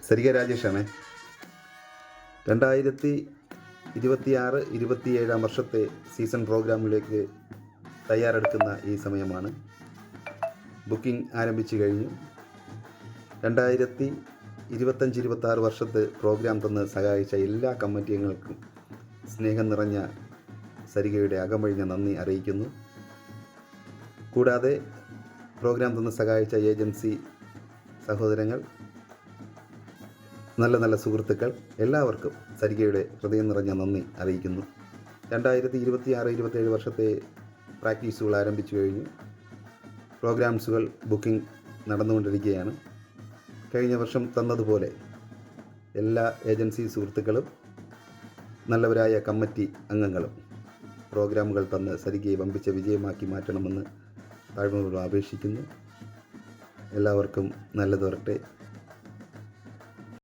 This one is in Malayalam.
സരിക രാജേഷാണ്. 2026-27 വർഷത്തെ സീസൺ പ്രോഗ്രാമിലേക്ക് തയ്യാറെടുക്കുന്ന ഈ സമയമാണ്. ബുക്കിംഗ് ആരംഭിച്ചു കഴിഞ്ഞു. 2025-26 വർഷത്തെ പ്രോഗ്രാം തന്ന് സഹായിച്ച എല്ലാ കമ്മിറ്റി അംഗങ്ങൾക്കും സ്നേഹം നിറഞ്ഞ സരികയുടെ അകമഴിഞ്ഞ നന്ദി അറിയിക്കുന്നു. കൂടാതെ പ്രോഗ്രാം തന്ന് സഹായിച്ച ഏജൻസി സഹോദരങ്ങൾ, നല്ല നല്ല സുഹൃത്തുക്കൾ, എല്ലാവർക്കും സരികയുടെ ഹൃദയം നിറഞ്ഞ നന്ദി അറിയിക്കുന്നു. 2026-27 വർഷത്തെ പ്രാക്ടീസുകൾ ആരംഭിച്ചു കഴിഞ്ഞു. പ്രോഗ്രാംസുകൾ ബുക്കിംഗ് നടന്നുകൊണ്ടിരിക്കുകയാണ്. കഴിഞ്ഞ വർഷം തന്നതുപോലെ എല്ലാ ഏജൻസി സുഹൃത്തുക്കളും നല്ലവരായ കമ്മിറ്റി അംഗങ്ങളും പ്രോഗ്രാമുകൾ തന്ന് സരികയെ വമ്പിച്ച വിജയമാക്കി മാറ്റണമെന്ന് താഴ്മയോട് അപേക്ഷിക്കുന്നു. എല്ലാവർക്കും നല്ലത് വരട്ടെ.